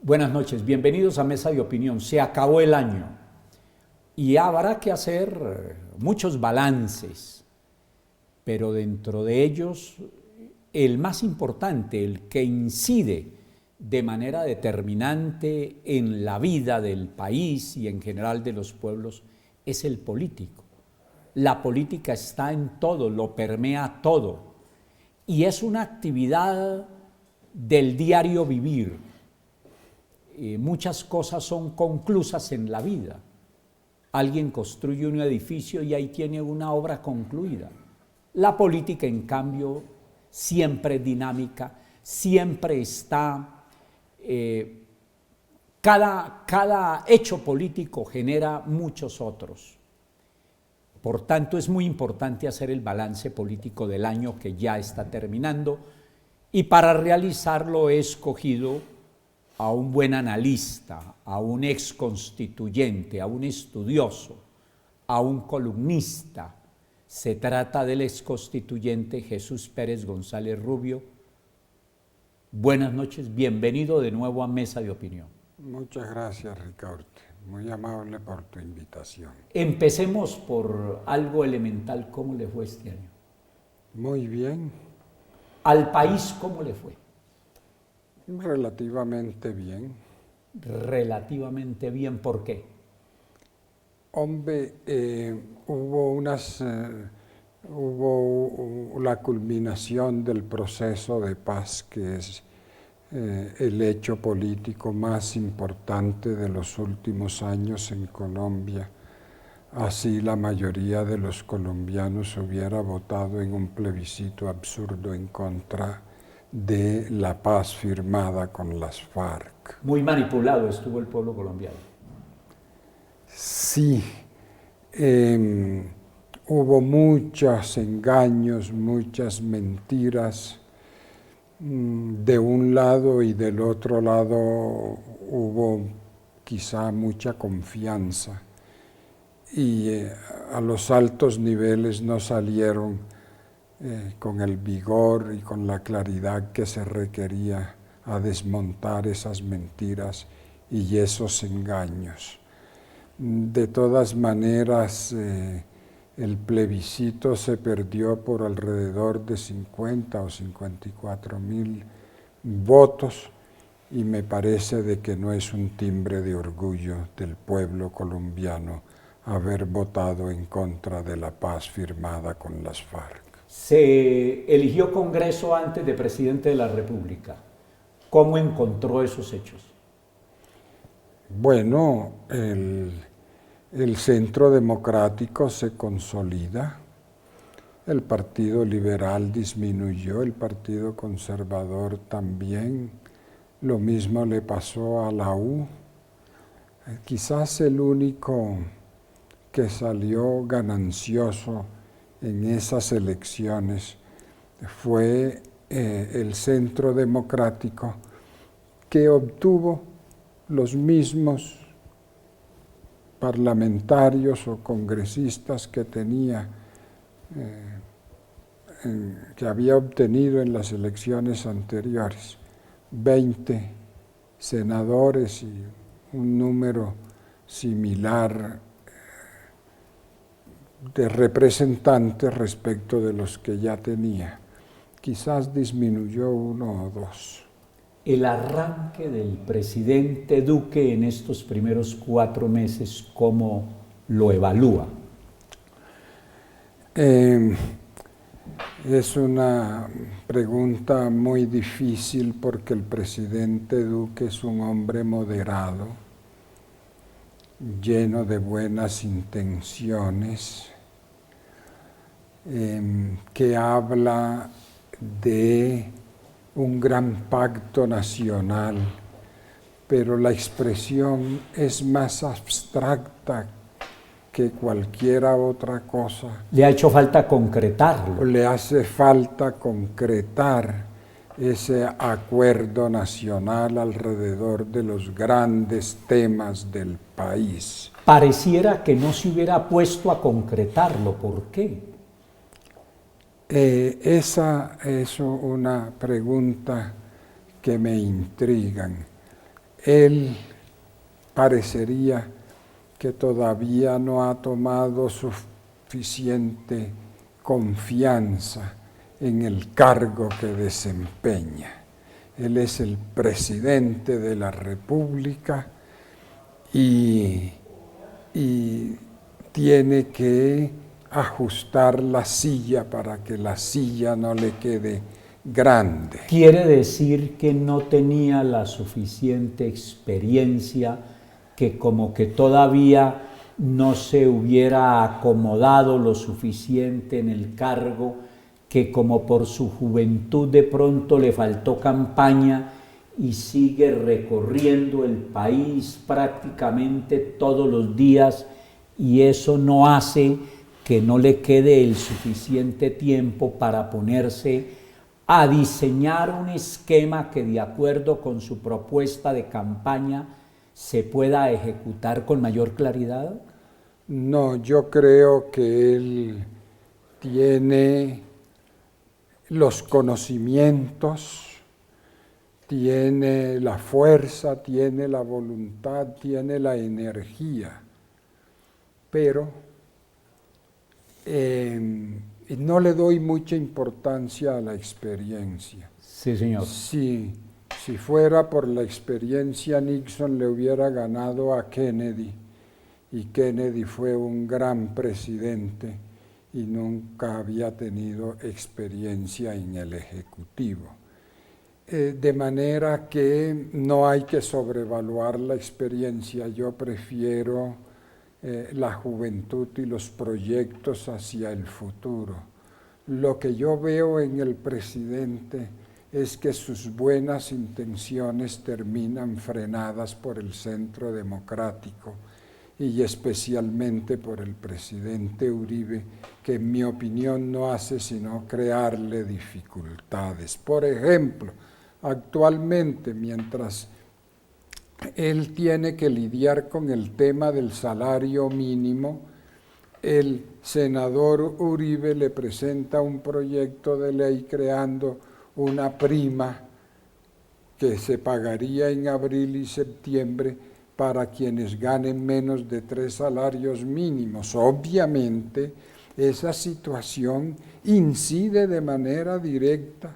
Buenas noches, bienvenidos a Mesa de Opinión. Se acabó el año y habrá que hacer muchos balances, pero dentro de ellos el más importante, el que incide de manera determinante en la vida del país y en general de los pueblos, es el político. La política está en todo, lo permea todo y es una actividad del diario vivir. Muchas cosas son conclusas en la vida. Alguien construye un edificio y ahí tiene una obra concluida. La política, en cambio, siempre es dinámica, siempre está... cada hecho político genera muchos otros. Por tanto, es muy importante hacer el balance político del año que ya está terminando y para realizarlo he escogido a un buen analista, a un ex constituyente, a un estudioso, a un columnista. Se trata del ex constituyente Jesús Pérez González Rubio. Buenas noches, bienvenido de nuevo a Mesa de Opinión. Muchas gracias, Ricardo. Muy amable por tu invitación. Empecemos por algo elemental. ¿Cómo le fue este año? Muy bien. ¿Al país cómo le fue? Relativamente bien. Relativamente bien, ¿por qué? Hombre, hubo la culminación del proceso de paz, que es el hecho político más importante de los últimos años en Colombia. Así la mayoría de los colombianos hubiera votado en un plebiscito absurdo en contra de la paz firmada con las FARC. Muy manipulado estuvo el pueblo colombiano. Sí, hubo muchos engaños, muchas mentiras. De un lado y del otro lado hubo quizá mucha confianza y a los altos niveles no salieron con el vigor y con la claridad que se requería a desmontar esas mentiras y esos engaños. De todas maneras, el plebiscito se perdió por alrededor de 50 o 54.000 votos y me parece de que no es un timbre de orgullo del pueblo colombiano haber votado en contra de la paz firmada con las FARC. Se eligió Congreso antes de presidente de la República. ¿Cómo encontró esos hechos? Bueno, el centro democrático se consolida, el Partido Liberal disminuyó, el Partido Conservador también, lo mismo le pasó a la U. Quizás el único que salió ganancioso en esas elecciones fue el Centro Democrático, que obtuvo los mismos parlamentarios o congresistas que tenía, que había obtenido en las elecciones anteriores, 20 senadores y un número similar de representantes respecto de los que ya tenía. Quizás disminuyó uno o dos. El arranque del presidente Duque en estos primeros 4 meses, ¿cómo lo evalúa? Es una pregunta muy difícil porque el presidente Duque es un hombre moderado, lleno de buenas intenciones, que habla de un gran pacto nacional, pero la expresión es más abstracta que cualquier otra cosa. Le ha hecho falta concretarlo. Le hace falta concretar ese acuerdo nacional alrededor de los grandes temas del país. Pareciera que no se hubiera puesto a concretarlo. ¿Por qué? Esa es una pregunta que me intrigan. él parecería que todavía no ha tomado suficiente confianza en el cargo que desempeña. Él es el presidente de la República y tiene que ajustar la silla para que la silla no le quede grande. Quiere decir que no tenía la suficiente experiencia, que como que todavía no se hubiera acomodado lo suficiente en el cargo, que como por su juventud de pronto le faltó campaña y sigue recorriendo el país prácticamente todos los días, y eso no hace que no le quede el suficiente tiempo para ponerse a diseñar un esquema que, de acuerdo con su propuesta de campaña, se pueda ejecutar con mayor claridad? No, yo creo que él tiene los conocimientos, tiene la fuerza, tiene la voluntad, tiene la energía, pero no le doy mucha importancia a la experiencia. Sí, señor. Si fuera por la experiencia, Nixon le hubiera ganado a Kennedy, y Kennedy fue un gran presidente y nunca había tenido experiencia en el Ejecutivo. De manera que no hay que sobrevaluar la experiencia. Yo prefiero la juventud y los proyectos hacia el futuro. Lo que yo veo en el presidente es que sus buenas intenciones terminan frenadas por el centro democrático y especialmente por el presidente Uribe, que en mi opinión no hace sino crearle dificultades. Por ejemplo, actualmente, mientras él tiene que lidiar con el tema del salario mínimo, el senador Uribe le presenta un proyecto de ley creando una prima que se pagaría en abril y septiembre para quienes ganen menos de 3 salarios mínimos. Obviamente, esa situación incide de manera directa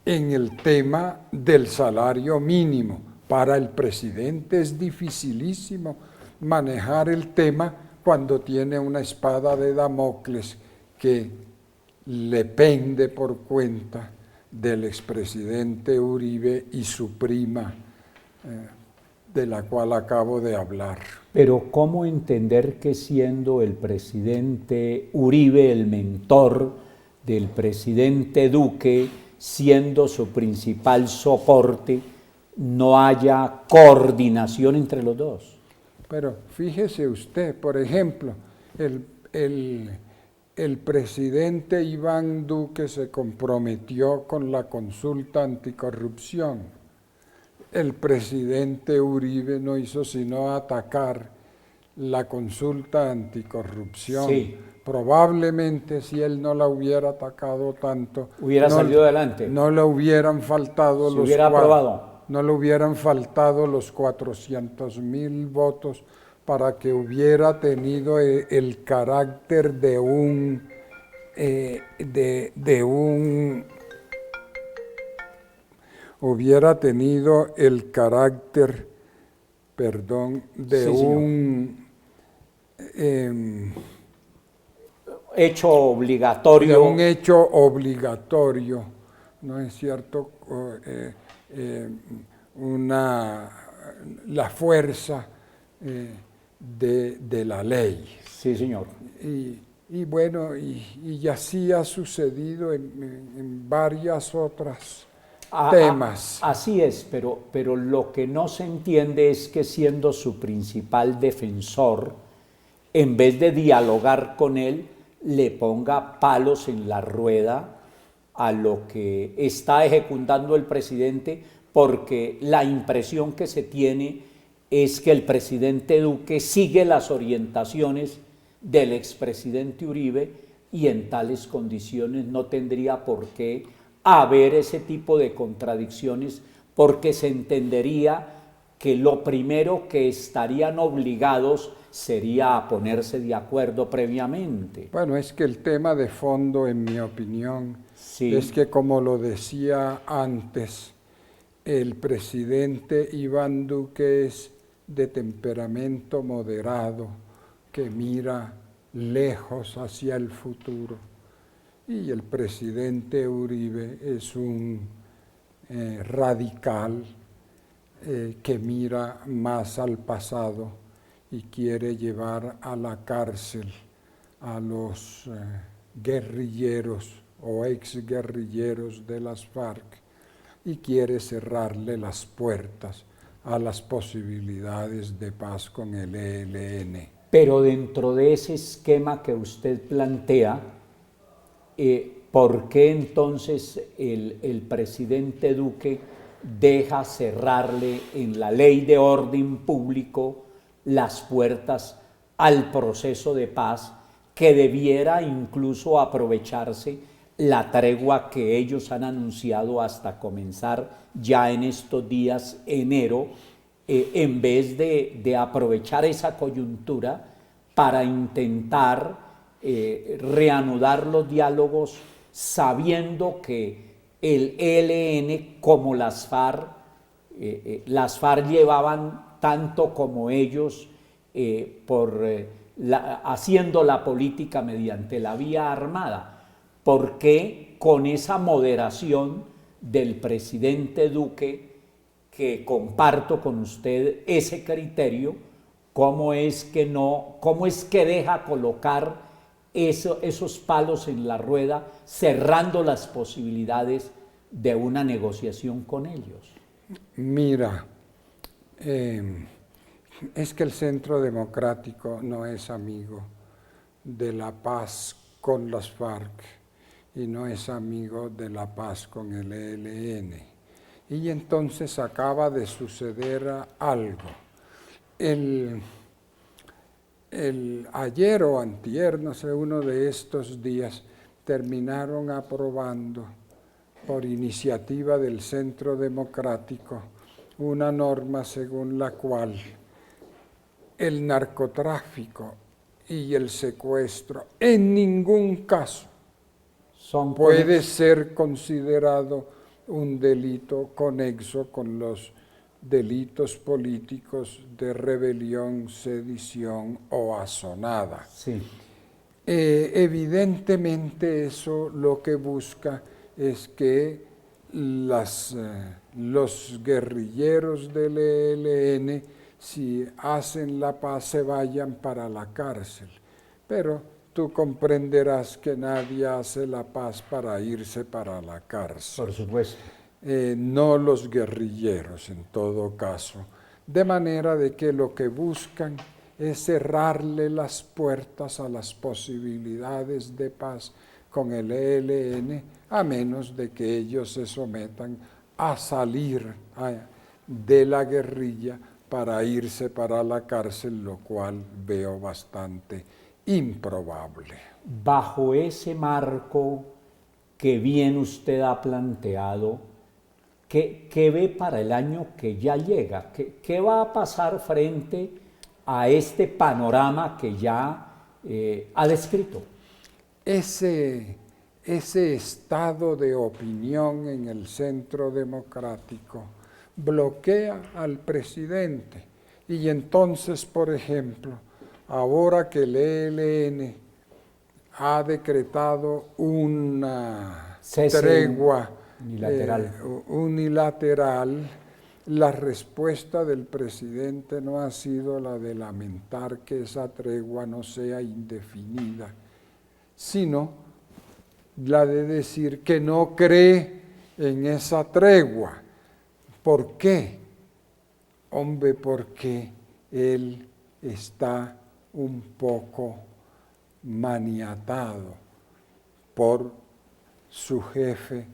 en el tema del salario mínimo. Para el presidente es dificilísimo manejar el tema cuando tiene una espada de Damocles que le pende por cuenta del expresidente Uribe y su prima, de la cual acabo de hablar. Pero ¿cómo entender que, siendo el presidente Uribe el mentor del presidente Duque, siendo su principal soporte, no haya coordinación entre los dos? Pero fíjese usted, por ejemplo, el presidente Iván Duque se comprometió con la consulta anticorrupción. El presidente Uribe no hizo sino atacar la consulta anticorrupción. Sí. Probablemente, si él no la hubiera atacado tanto, hubiera salido adelante. No le hubieran faltado Se hubiera aprobado. No le hubieran faltado los 400,000 votos para que hubiera tenido el carácter de un hubiera tenido el carácter, de Sí, un hecho obligatorio. De un hecho obligatorio, ¿no es cierto? La fuerza de la ley. Sí, señor. Y bueno, y así ha sucedido en varias otras temas. Así es, pero lo que no se entiende es que, siendo su principal defensor, en vez de dialogar con él, le ponga palos en la rueda a lo que está ejecutando el presidente, porque la impresión que se tiene es que el presidente Duque sigue las orientaciones del expresidente Uribe, y en tales condiciones no tendría por qué haber ese tipo de contradicciones, porque se entendería que lo primero que estarían obligados sería a ponerse de acuerdo previamente. Bueno, es que el tema de fondo, en mi opinión, Sí. es que, como lo decía antes, el presidente Iván Duque es de temperamento moderado, que mira lejos hacia el futuro, y el presidente Uribe es un radical que mira más al pasado y quiere llevar a la cárcel a los guerrilleros o exguerrilleros de las FARC y quiere cerrarle las puertas a las posibilidades de paz con el ELN. Pero dentro de ese esquema que usted plantea, ¿por qué entonces el presidente Duque deja cerrarle en la ley de orden público las puertas al proceso de paz, que debiera incluso aprovecharse la tregua que ellos han anunciado hasta comenzar ya en estos días, enero, en vez de aprovechar esa coyuntura para intentar reanudar los diálogos, sabiendo que el ELN como las FARC llevaban tanto como ellos haciendo la política mediante la vía armada? ¿Por qué con esa moderación del presidente Duque, que comparto con usted ese criterio, cómo es que deja colocar esos palos en la rueda, cerrando las posibilidades de una negociación con ellos? Mira, es que el Centro Democrático no es amigo de la paz con las FARC y no es amigo de la paz con el ELN. Y entonces acaba de suceder algo. Ayer o antier, no sé, uno de estos días, terminaron aprobando, por iniciativa del Centro Democrático, una norma según la cual el narcotráfico y el secuestro en ningún caso puede ser considerado un delito conexo con los delitos políticos de rebelión, sedición o asonada. Sí. Evidentemente eso lo que busca es que los guerrilleros del ELN, si hacen la paz, se vayan para la cárcel. Pero tú comprenderás que nadie hace la paz para irse para la cárcel. Por supuesto. No los guerrilleros, en todo caso. De manera de que lo que buscan es cerrarle las puertas a las posibilidades de paz con el ELN, a menos de que ellos se sometan a salir de la guerrilla para irse para la cárcel, lo cual veo bastante improbable. Bajo ese marco que bien usted ha planteado, ¿qué ve para el año que ya llega? ¿Qué va a pasar frente a este panorama que ya ha descrito? Ese estado de opinión en el Centro Democrático bloquea al presidente. Y entonces, por ejemplo, ahora que el ELN ha decretado una tregua unilateral, la respuesta del presidente no ha sido la de lamentar que esa tregua no sea indefinida, sino la de decir que no cree en esa tregua. ¿Por qué? Hombre, porque él está un poco maniatado por su jefe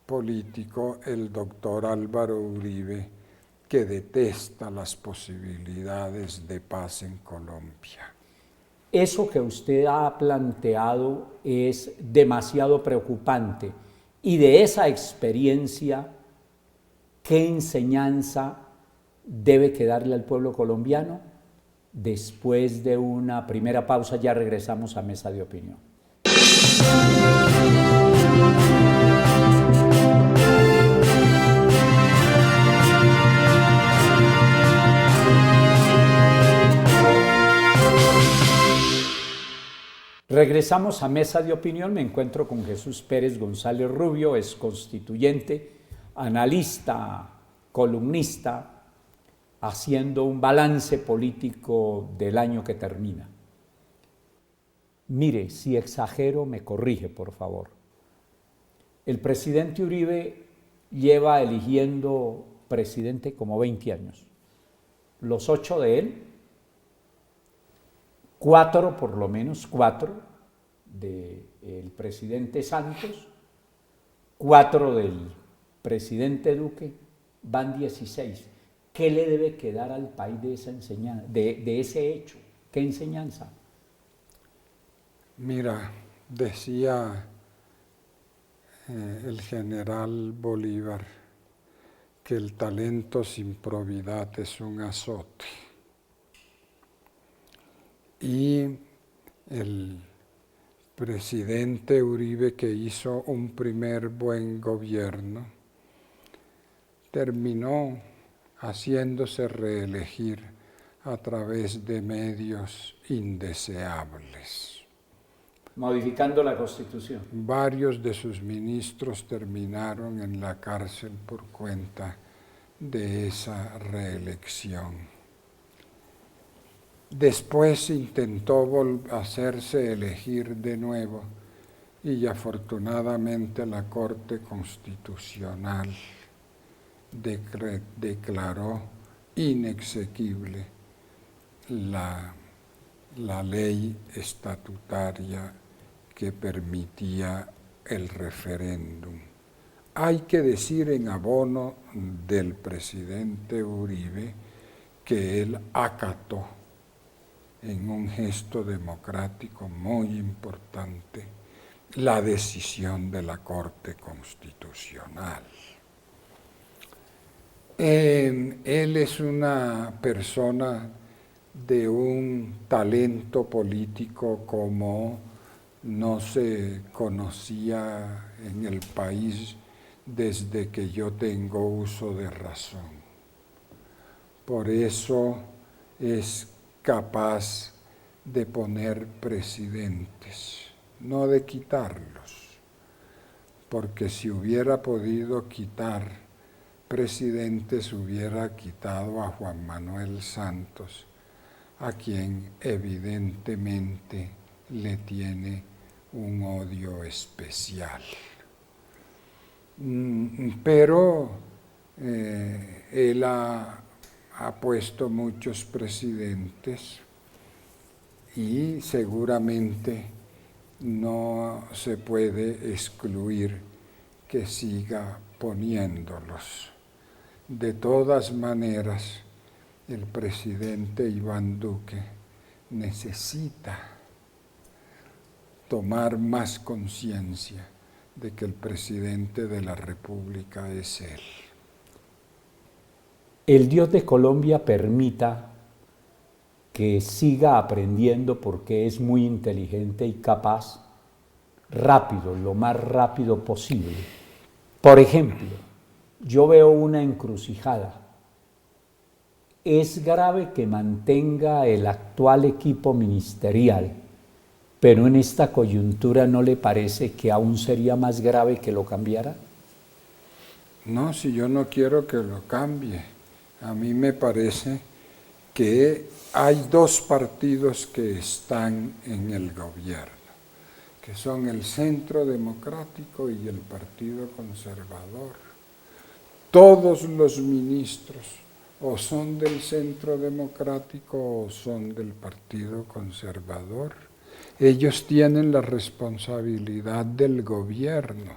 político, el doctor Álvaro Uribe, que detesta las posibilidades de paz en Colombia. Eso que usted ha planteado es demasiado preocupante, y de esa experiencia, ¿qué enseñanza debe quedarle al pueblo colombiano. Después de una primera pausa ya regresamos a Mesa de Opinión. Regresamos a Mesa de Opinión. Me encuentro con Jesús Pérez González Rubio, es constituyente, analista, columnista, haciendo un balance político del año que termina. Mire, si exagero, me corrige, por favor. El presidente Uribe lleva eligiendo presidente como 20 años. Los 8 de él, 4 por lo menos, 4 del presidente Santos, 4 del presidente Duque, van 16. ¿Qué le debe quedar al país de esa enseñanza, de ese hecho? ¿Qué enseñanza? Mira, decía el general Bolívar que el talento sin probidad es un azote. Y el presidente Uribe, que hizo un primer buen gobierno, terminó haciéndose reelegir a través de medios indeseables. Modificando la Constitución. Varios de sus ministros terminaron en la cárcel por cuenta de esa reelección. Después intentó hacerse elegir de nuevo y afortunadamente la Corte Constitucional declaró inexequible la ley estatutaria que permitía el referéndum. Hay que decir en abono del presidente Uribe que él acató en un gesto democrático muy importante la decisión de la Corte Constitucional. Él es una persona de un talento político como no se conocía en el país desde que yo tengo uso de razón. Por eso es capaz de poner presidentes, no de quitarlos, porque si hubiera podido quitar presidentes hubiera quitado a Juan Manuel Santos, a quien evidentemente le tiene un odio especial. Pero él ha puesto muchos presidentes y seguramente no se puede excluir que siga poniéndolos. De todas maneras, el presidente Iván Duque necesita tomar más conciencia de que el presidente de la República es él. El Dios de Colombia permita que siga aprendiendo porque es muy inteligente y capaz, rápido, lo más rápido posible. Por ejemplo, yo veo una encrucijada. Es grave que mantenga el actual equipo ministerial, pero en esta coyuntura ¿no le parece que aún sería más grave que lo cambiara? No, si yo no quiero que lo cambie. A mí me parece que hay dos partidos que están en el gobierno, que son el Centro Democrático y el Partido Conservador. Todos los ministros o son del Centro Democrático o son del Partido Conservador. Ellos tienen la responsabilidad del gobierno.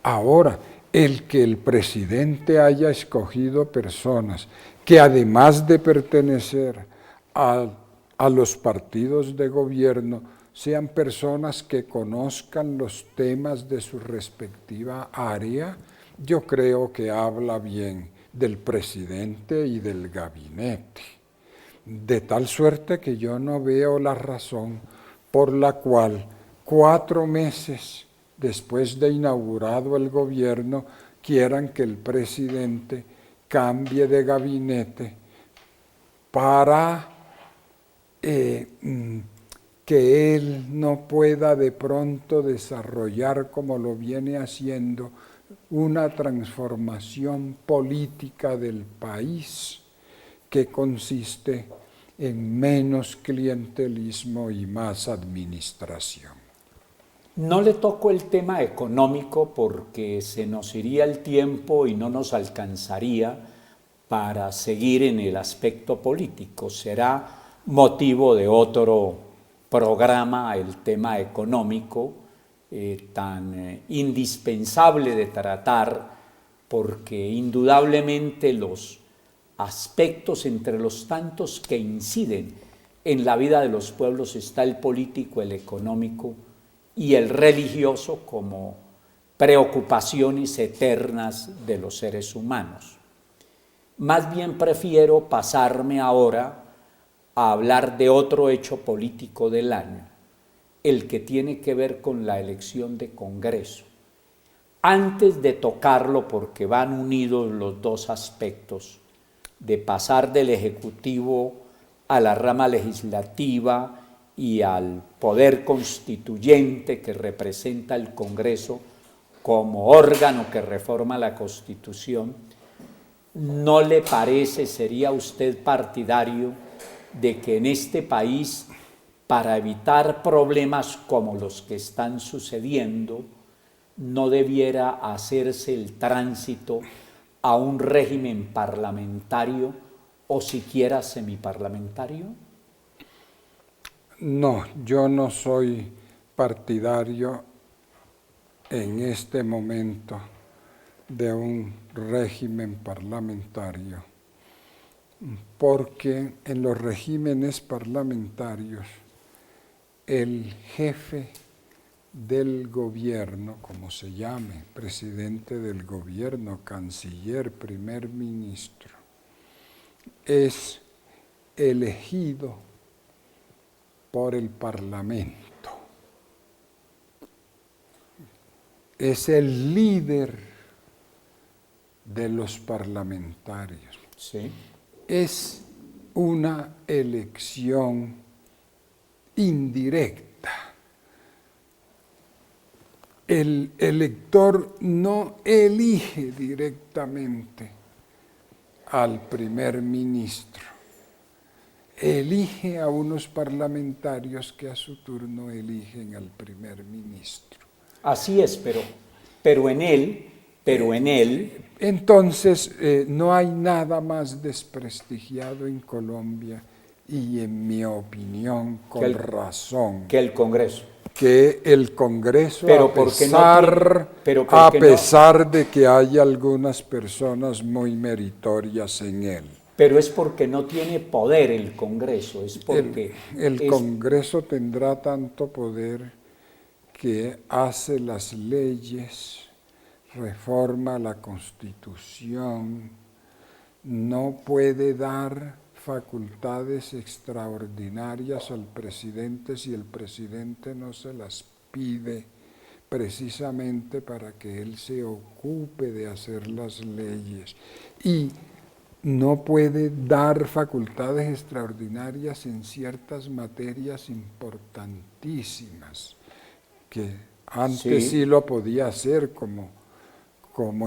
Ahora, el que el presidente haya escogido personas que además de pertenecer a los partidos de gobierno, sean personas que conozcan los temas de su respectiva área, yo creo que habla bien, del presidente y del gabinete. De tal suerte que yo no veo la razón por la cual 4 meses después de inaugurado el gobierno quieran que el presidente cambie de gabinete para que él no pueda de pronto desarrollar, como lo viene haciendo, una transformación política del país que consiste en menos clientelismo y más administración. No le toco el tema económico porque se nos iría el tiempo y no nos alcanzaría para seguir en el aspecto político. Será motivo de otro programa el tema económico, tan indispensable de tratar, porque indudablemente los aspectos entre los tantos que inciden en la vida de los pueblos está el político, el económico y el religioso como preocupaciones eternas de los seres humanos. Más bien prefiero pasarme ahora a hablar de otro hecho político del año, el que tiene que ver con la elección de Congreso. Antes de tocarlo, porque van unidos los dos aspectos, de pasar del Ejecutivo a la rama legislativa y al poder constituyente que representa el Congreso como órgano que reforma la Constitución, ¿no le parece, sería usted partidario de que en este país, para evitar problemas como los que están sucediendo, no debiera hacerse el tránsito a un régimen parlamentario o siquiera semiparlamentario? No, yo no soy partidario en este momento de un régimen parlamentario, porque en los regímenes parlamentarios el jefe del gobierno, como se llame, presidente del gobierno, canciller, primer ministro, es elegido por el Parlamento. Es el líder de los parlamentarios. Sí. Es una elección indirecta. El elector no elige directamente al primer ministro, elige a unos parlamentarios que a su turno eligen al primer ministro. Así es, pero en él. Entonces, no hay nada más desprestigiado en Colombia y en mi opinión con razón que el Congreso. Que el Congreso, pero a pesar de que hay algunas personas muy meritorias en él. Pero es porque no tiene poder el Congreso, es porque... El Congreso tendrá tanto poder que hace las leyes, reforma la Constitución, no puede dar facultades extraordinarias al presidente si el presidente no se las pide, precisamente para que él se ocupe de hacer las leyes. Y no puede dar facultades extraordinarias en ciertas materias importantísimas, que antes sí lo podía hacer, como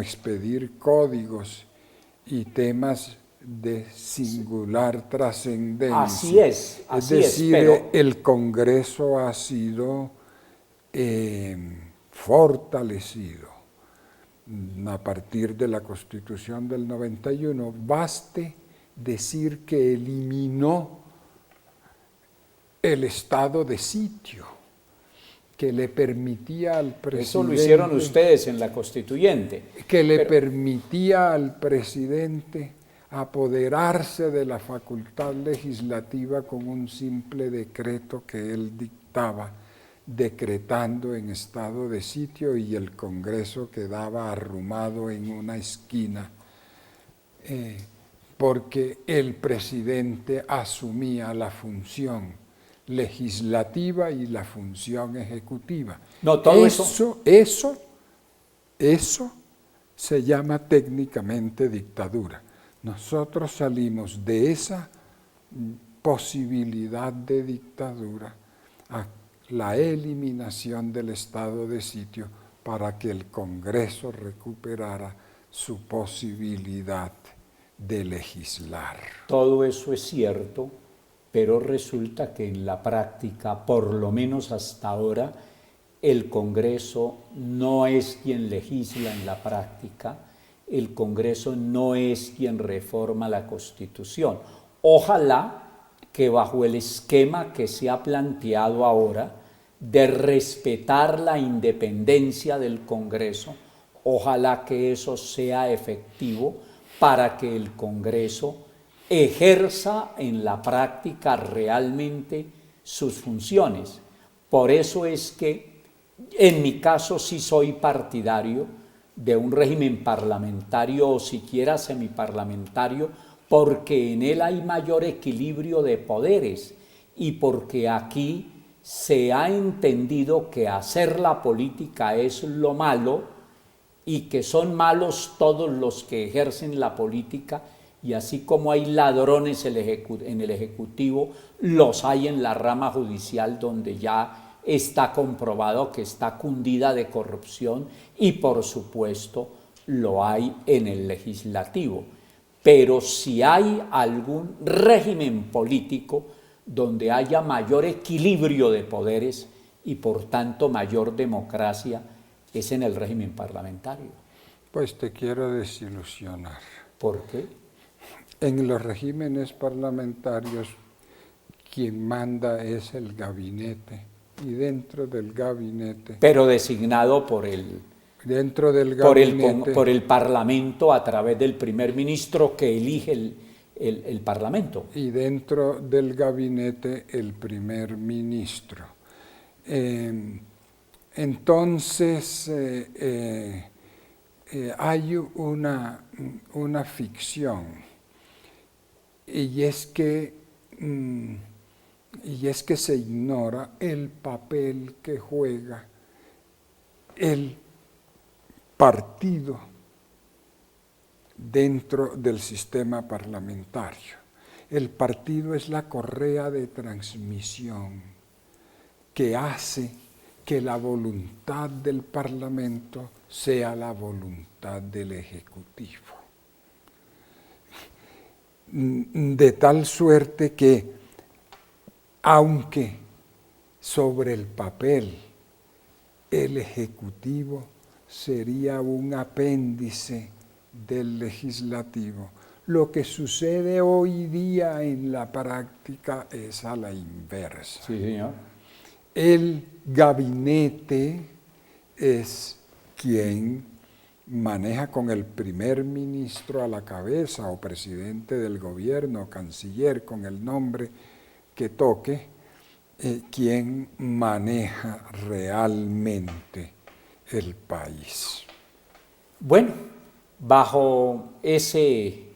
expedir códigos y temas de singular trascendencia. Así es, es decir, pero el Congreso ha sido fortalecido a partir de la Constitución del 91. Baste decir que eliminó el estado de sitio, que le permitía al presidente... Eso lo hicieron ustedes en la Constituyente. Que le permitía al presidente apoderarse de la facultad legislativa con un simple decreto que él dictaba, decretando en estado de sitio, y el Congreso quedaba arrumado en una esquina porque el presidente asumía la función legislativa y la función ejecutiva. No, todo Eso se llama técnicamente dictadura. Nosotros salimos de esa posibilidad de dictadura a la eliminación del estado de sitio para que el Congreso recuperara su posibilidad de legislar. Todo eso es cierto, pero resulta que en la práctica, por lo menos hasta ahora, el Congreso no es quien legisla en la práctica, el Congreso no es quien reforma la Constitución. Ojalá que bajo el esquema que se ha planteado ahora de respetar la independencia del Congreso, ojalá que eso sea efectivo para que el Congreso ejerza en la práctica realmente sus funciones. Por eso es que en mi caso sí soy partidario de un régimen parlamentario o siquiera semiparlamentario, porque en él hay mayor equilibrio de poderes y porque aquí se ha entendido que hacer la política es lo malo y que son malos todos los que ejercen la política, y así como hay ladrones en el Ejecutivo, los hay en la rama judicial, donde ya está comprobado que está cundida de corrupción, y por supuesto lo hay en el Legislativo. Pero si hay algún régimen político donde haya mayor equilibrio de poderes y por tanto mayor democracia, es en el régimen parlamentario. Pues te quiero desilusionar. ¿Por qué? En los regímenes parlamentarios quien manda es el gabinete, y dentro del gabinete... Pero designado por el... Dentro del gabinete... Por el Parlamento a través del primer ministro que elige el Parlamento. Y dentro del gabinete el primer ministro. Entonces hay una ficción, y es que se ignora el papel que juega el partido dentro del sistema parlamentario. El partido es la correa de transmisión que hace que la voluntad del Parlamento sea la voluntad del Ejecutivo. De tal suerte que, aunque sobre el papel el Ejecutivo sería un apéndice del Legislativo, lo que sucede hoy día en la práctica es a la inversa. Sí, señor. El gabinete es quien maneja, con el primer ministro a la cabeza, o presidente del gobierno, canciller, con el nombre que toque, quien maneja realmente el país. Bueno, bajo ese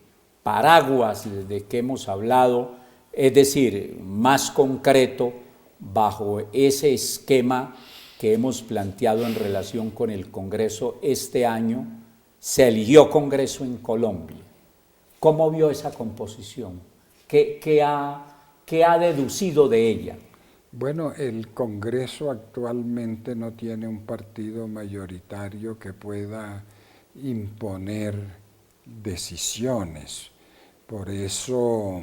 paraguas de que hemos hablado, es decir, más concreto, bajo ese esquema que hemos planteado en relación con el Congreso, este año se eligió Congreso en Colombia. ¿Cómo vio esa composición? ¿Qué ha deducido de ella? Bueno, el Congreso actualmente no tiene un partido mayoritario que pueda imponer decisiones. Por eso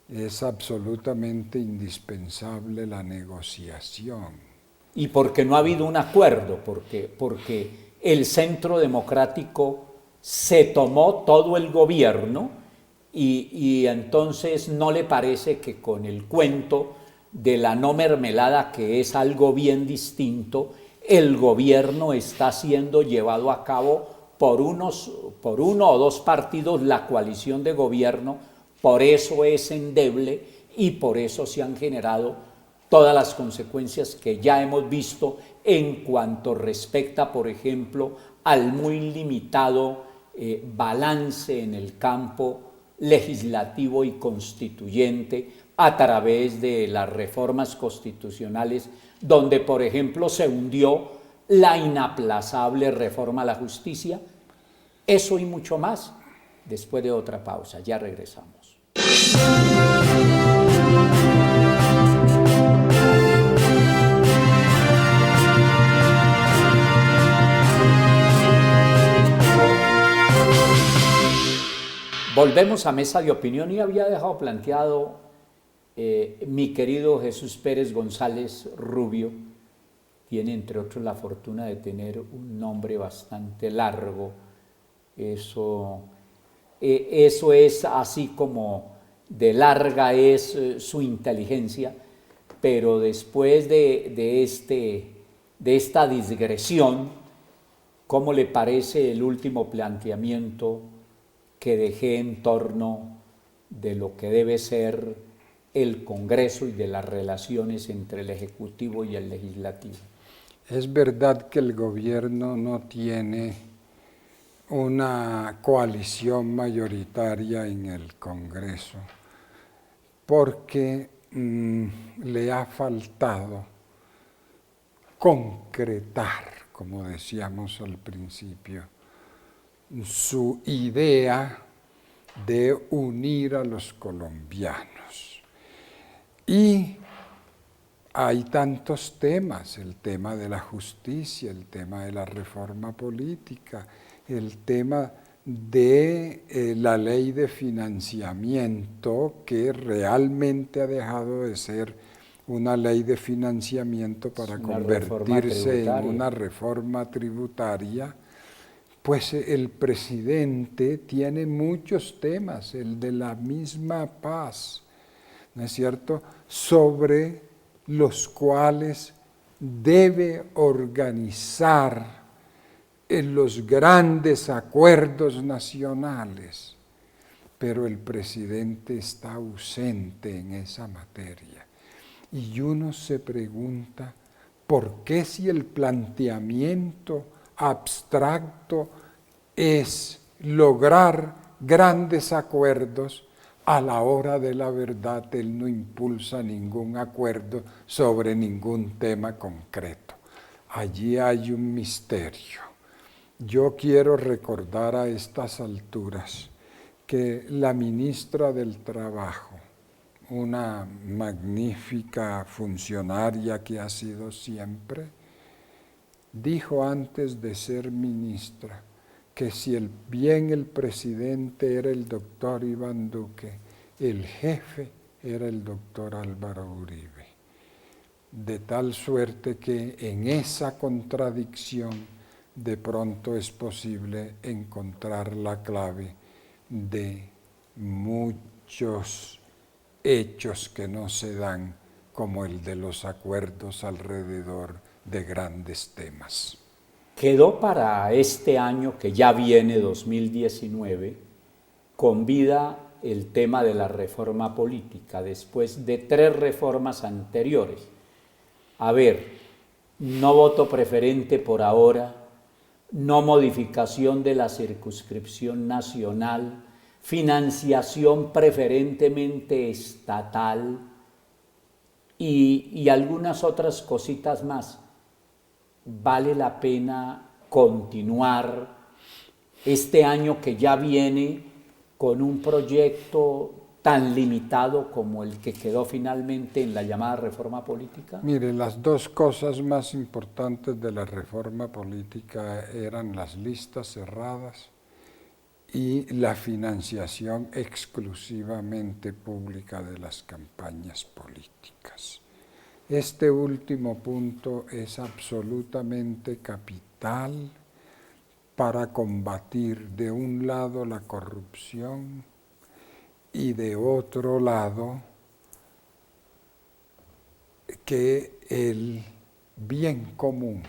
es absolutamente indispensable la negociación. Y porque no ha habido un acuerdo, porque el Centro Democrático se tomó todo el gobierno y entonces no le parece que con el cuento de la no mermelada, que es algo bien distinto, el gobierno está siendo llevado a cabo por uno o dos partidos, la coalición de gobierno. Por eso es endeble y por eso se han generado todas las consecuencias que ya hemos visto en cuanto respecta, por ejemplo, al muy limitado balance en el campo legislativo y constituyente a través de las reformas constitucionales, donde, por ejemplo, se hundió la inaplazable reforma a la justicia. Eso y mucho más, después de otra pausa. Ya regresamos. Volvemos a Mesa de Opinión y había dejado planteado mi querido Jesús Pérez González Rubio. Tiene, entre otros, la fortuna de tener un nombre bastante largo. Eso es así como de larga es su inteligencia, pero después de esta digresión, ¿cómo le parece el último planteamiento que dejé en torno de lo que debe ser el Congreso y de las relaciones entre el Ejecutivo y el Legislativo? Es verdad que el gobierno no tiene una coalición mayoritaria en el Congreso, porque le ha faltado concretar, como decíamos al principio, su idea de unir a los colombianos. Y hay tantos temas, el tema de la justicia, el tema de la reforma política, el tema de la ley de financiamiento, que realmente ha dejado de ser una ley de financiamiento para convertirse en una reforma tributaria. Pues el presidente tiene muchos temas, el de la misma paz, ¿no es cierto?, sobre los cuales debe organizar en los grandes acuerdos nacionales, pero el presidente está ausente en esa materia. Y uno se pregunta, ¿por qué si el planteamiento abstracto es lograr grandes acuerdos, a la hora de la verdad él no impulsa ningún acuerdo sobre ningún tema concreto? Allí hay un misterio. Yo quiero recordar a estas alturas que la ministra del Trabajo, una magnífica funcionaria que ha sido siempre, dijo antes de ser ministra que si bien el presidente era el doctor Iván Duque, el jefe era el doctor Álvaro Uribe. De tal suerte que en esa contradicción de pronto es posible encontrar la clave de muchos hechos que no se dan, como el de los acuerdos alrededor de grandes temas. Quedó para este año que ya viene, 2019, con vida el tema de la reforma política, después de 3 reformas anteriores. A ver, no voto preferente por ahora, no modificación de la circunscripción nacional, financiación preferentemente estatal y algunas otras cositas más. Vale la pena continuar este año que ya viene con un proyecto tan limitado como el que quedó finalmente en la llamada reforma política? Mire, las dos cosas más importantes de la reforma política eran las listas cerradas y la financiación exclusivamente pública de las campañas políticas. Este último punto es absolutamente capital para combatir de un lado la corrupción y de otro lado que el bien común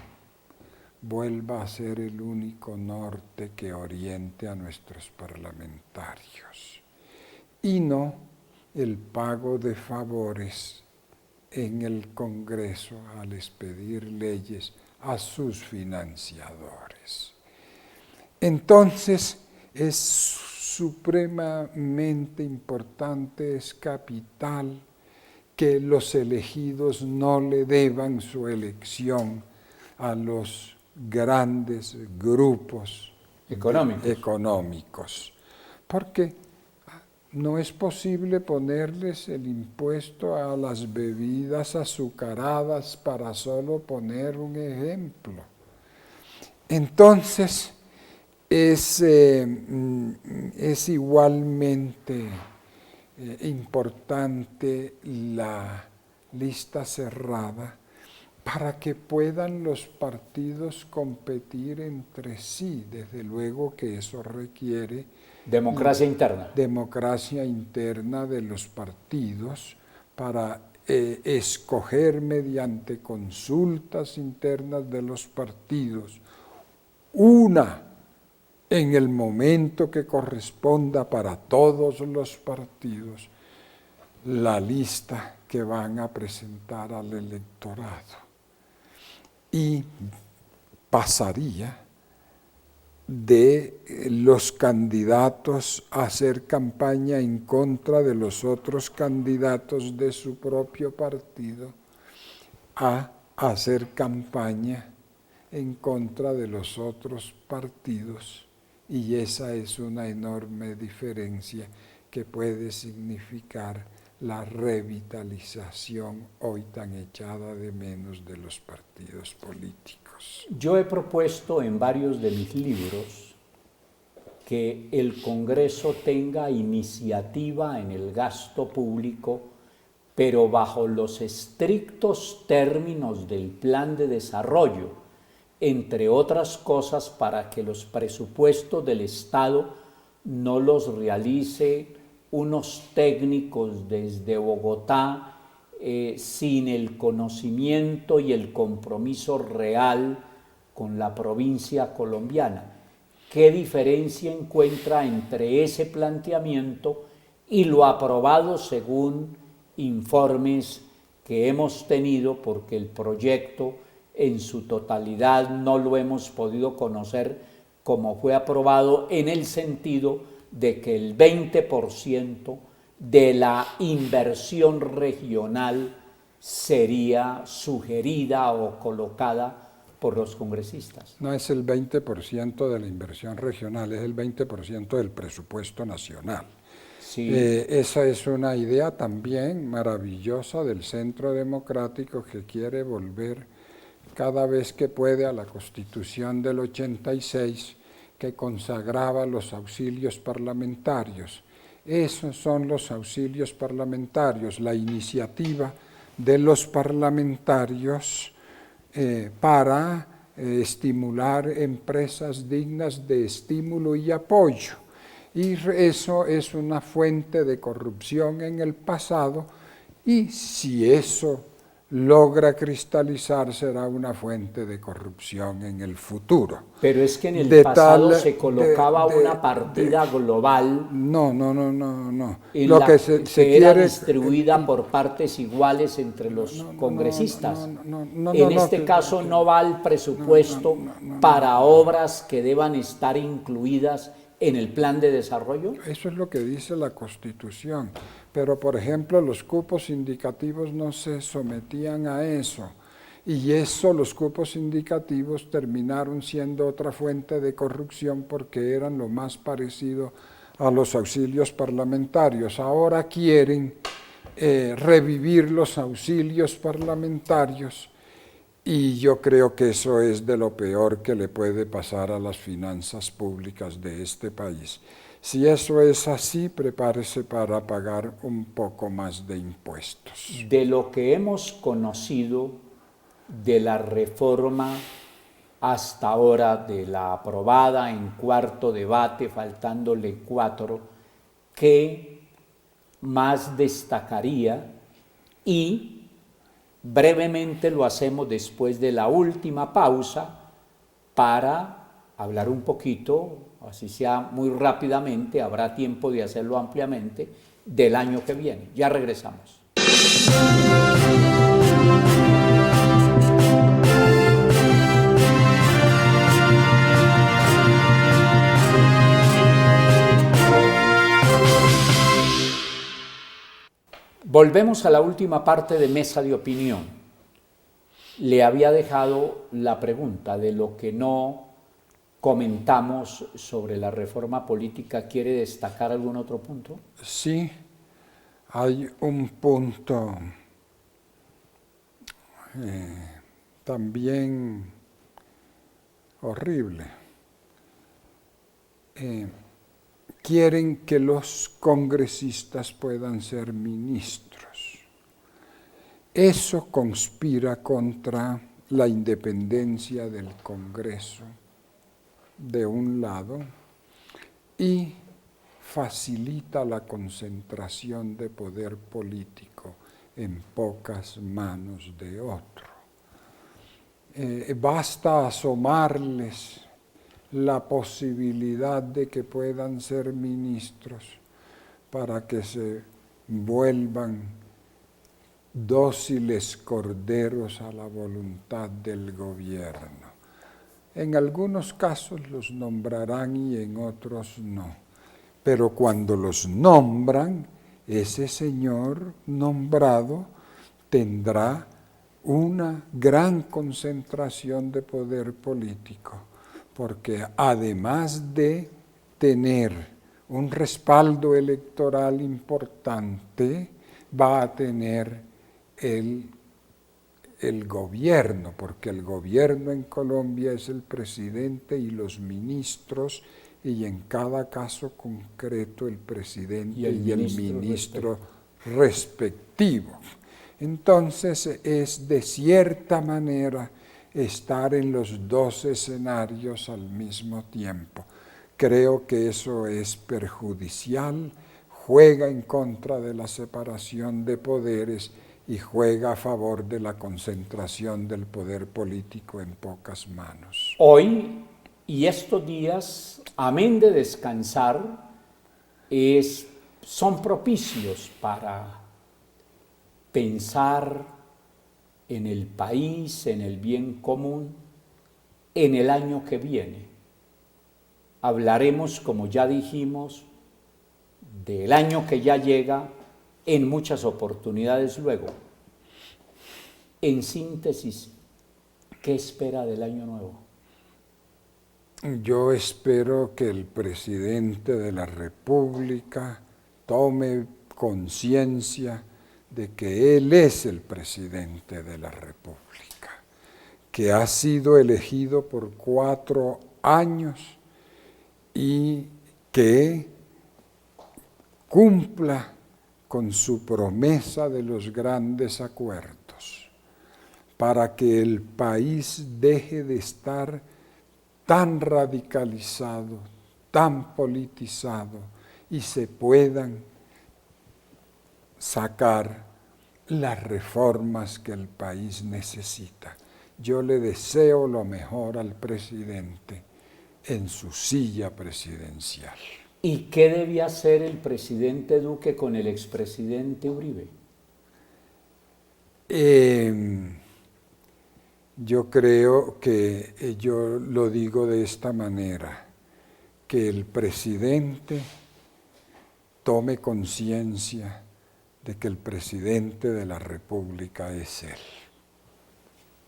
vuelva a ser el único norte que oriente a nuestros parlamentarios y no el pago de favores en el Congreso al expedir leyes a sus financiadores. Entonces, es supremamente importante, es capital que los elegidos no le deban su elección a los grandes grupos económicos, porque no es posible ponerles el impuesto a las bebidas azucaradas, para solo poner un ejemplo. Entonces, es igualmente importante la lista cerrada para que puedan los partidos competir entre sí. Desde luego que eso requiere democracia interna. Democracia interna de los partidos para escoger mediante consultas internas de los partidos una en el momento que corresponda para todos los partidos la lista que van a presentar al electorado. Y pasaría de los candidatos a hacer campaña en contra de los otros candidatos de su propio partido a hacer campaña en contra de los otros partidos, y esa es una enorme diferencia que puede significar la revitalización hoy tan echada de menos de los partidos políticos. Yo he propuesto en varios de mis libros que el Congreso tenga iniciativa en el gasto público, pero bajo los estrictos términos del plan de desarrollo, entre otras cosas para que los presupuestos del Estado no los realice unos técnicos desde Bogotá sin el conocimiento y el compromiso real con la provincia colombiana. ¿Qué diferencia encuentra entre ese planteamiento y lo aprobado según informes que hemos tenido, porque el proyecto en su totalidad no lo hemos podido conocer como fue aprobado, en el sentido de que el 20% de la inversión regional sería sugerida o colocada por los congresistas? No es el 20% de la inversión regional, es el 20% del presupuesto nacional. Sí. Esa es una idea también maravillosa del Centro Democrático, que quiere volver cada vez que puede a la Constitución del 86, que consagraba los auxilios parlamentarios. Esos son los auxilios parlamentarios, la iniciativa de los parlamentarios para estimular empresas dignas de estímulo y apoyo. Y eso es una fuente de corrupción en el pasado, y si eso logra cristalizar, será una fuente de corrupción en el futuro. Pero es que en el pasado se colocaba una partida global. No. En lo que se era quiere, distribuida por partes iguales entre los congresistas. En este caso no va el presupuesto para obras que deban estar incluidas en el plan de desarrollo. Eso es lo que dice la Constitución. Pero, por ejemplo, los cupos indicativos no se sometían a eso. Y los cupos indicativos terminaron siendo otra fuente de corrupción, porque eran lo más parecido a los auxilios parlamentarios. Ahora quieren revivir los auxilios parlamentarios, y yo creo que eso es de lo peor que le puede pasar a las finanzas públicas de este país. Si eso es así, prepárese para pagar un poco más de impuestos. De lo que hemos conocido de la reforma hasta ahora, de la aprobada en cuarto debate, faltándole 4, ¿qué más destacaría? Y brevemente lo hacemos después de la última pausa para hablar un poquito, así sea muy rápidamente, habrá tiempo de hacerlo ampliamente, del año que viene. Ya regresamos. Volvemos a la última parte de Mesa de Opinión. Le había dejado la pregunta de lo que no comentamos sobre la reforma política. ¿Quiere destacar algún otro punto? Sí, hay un punto también horrible. Quieren que los congresistas puedan ser ministros. Eso conspira contra la independencia del Congreso, de un lado, y facilita la concentración de poder político en pocas manos de otro. Basta asomarles la posibilidad de que puedan ser ministros para que se vuelvan dóciles corderos a la voluntad del gobierno. En algunos casos los nombrarán y en otros no. Pero cuando los nombran, ese señor nombrado tendrá una gran concentración de poder político, porque además de tener un respaldo electoral importante, va a tener el gobierno, porque el gobierno en Colombia es el presidente y los ministros, y en cada caso concreto el presidente y el ministro respectivo. Entonces es de cierta manera estar en los dos escenarios al mismo tiempo. Creo que eso es perjudicial, juega en contra de la separación de poderes y juega a favor de la concentración del poder político en pocas manos. Hoy y estos días, amén de descansar, son propicios para pensar en el país, en el bien común, en el año que viene. Hablaremos, como ya dijimos, del año que ya llega en muchas oportunidades luego. En síntesis, ¿qué espera del año nuevo? Yo espero que el presidente de la República tome conciencia de que él es el presidente de la República, que ha sido elegido por 4 años y que cumpla con su promesa de los grandes acuerdos, para que el país deje de estar tan radicalizado, tan politizado, y se puedan sacar las reformas que el país necesita. Yo le deseo lo mejor al presidente en su silla presidencial. ¿Y qué debía hacer el presidente Duque con el expresidente Uribe? Yo creo que yo lo digo de esta manera, que el presidente tome conciencia de que el presidente de la República es él.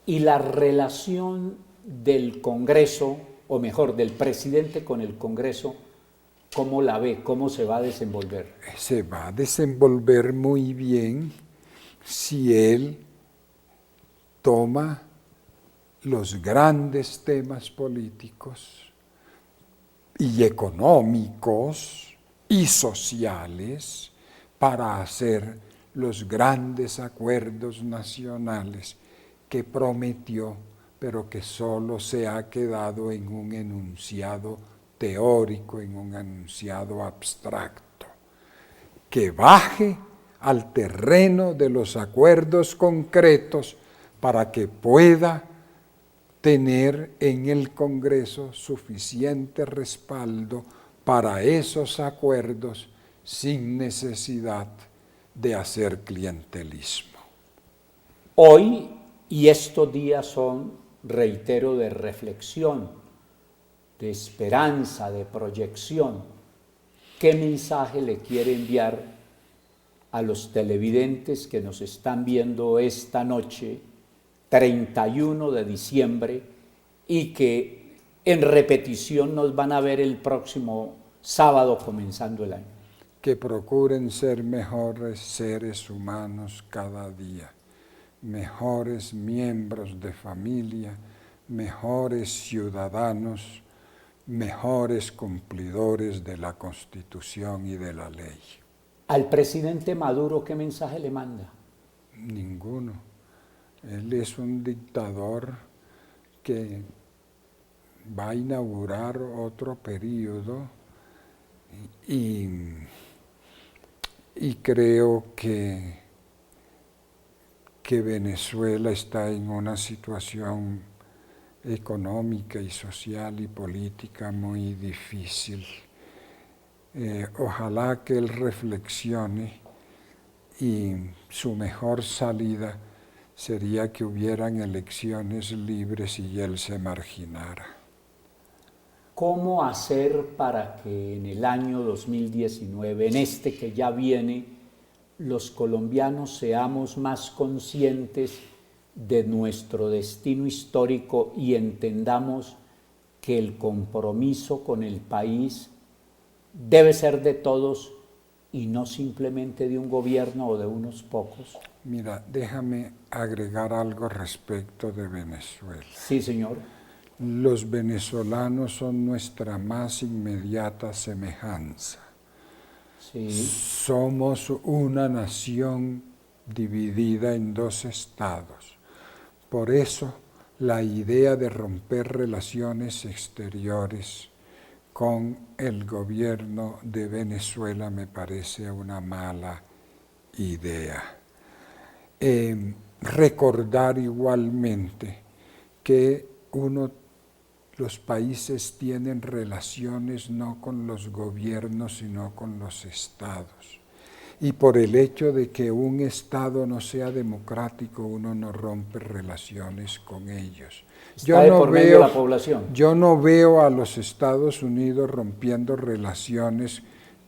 Y la relación del Congreso, o mejor, del presidente con el Congreso, ¿cómo la ve? ¿Cómo se va a desenvolver? Se va a desenvolver muy bien si él toma los grandes temas políticos y económicos y sociales para hacer los grandes acuerdos nacionales que prometió, pero que solo se ha quedado en un enunciado teórico, en un enunciado abstracto. Que baje al terreno de los acuerdos concretos para que pueda tener en el Congreso suficiente respaldo para esos acuerdos sin necesidad de hacer clientelismo. Hoy y estos días son, reitero, de reflexión, de esperanza, de proyección. ¿Qué mensaje le quiere enviar a los televidentes que nos están viendo esta noche, 31 de diciembre, y que en repetición nos van a ver el próximo sábado comenzando el año. Que procuren ser mejores seres humanos cada día, mejores miembros de familia, mejores ciudadanos, mejores cumplidores de la Constitución y de la ley. ¿Al presidente Maduro qué mensaje le manda? Ninguno. Él es un dictador que va a inaugurar otro periodo y creo que Venezuela está en una situación económica y social y política muy difícil. Ojalá que él reflexione y su mejor salida sería que hubieran elecciones libres y él se marginara. ¿Cómo hacer para que en el año 2019, en este que ya viene, los colombianos seamos más conscientes de nuestro destino histórico y entendamos que el compromiso con el país debe ser de todos y no simplemente de un gobierno o de unos pocos? Mira, déjame agregar algo respecto de Venezuela. Sí, señor. Los venezolanos son nuestra más inmediata semejanza. Sí. Somos una nación dividida en dos estados. Por eso, la idea de romper relaciones exteriores con el gobierno de Venezuela me parece una mala idea. Recordar igualmente que los países tienen relaciones no con los gobiernos, sino con los estados. Y por el hecho de que un estado no sea democrático, uno no rompe relaciones con ellos. Está de por medio la población. Yo no veo a los Estados Unidos rompiendo relaciones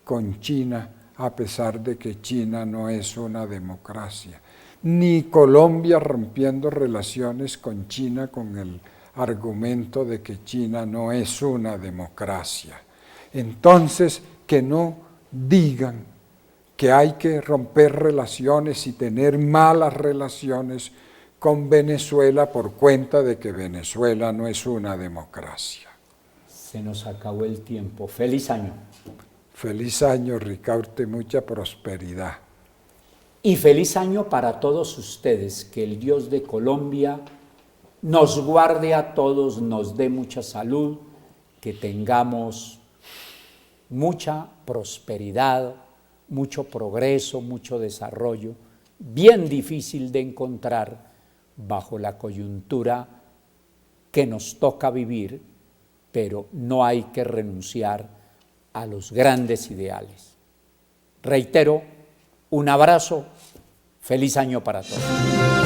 con China, a pesar de que China no es una democracia. Ni Colombia rompiendo relaciones con China con el argumento de que China no es una democracia. Entonces, que no digan que hay que romper relaciones y tener malas relaciones con Venezuela por cuenta de que Venezuela no es una democracia. Se nos acabó el tiempo. Feliz año. Feliz año, Ricaurte, mucha prosperidad. Y feliz año para todos ustedes, que el Dios de Colombia nos guarde a todos, nos dé mucha salud, que tengamos mucha prosperidad, mucho progreso, mucho desarrollo, bien difícil de encontrar bajo la coyuntura que nos toca vivir, pero no hay que renunciar a los grandes ideales. Reitero, un abrazo, feliz año para todos.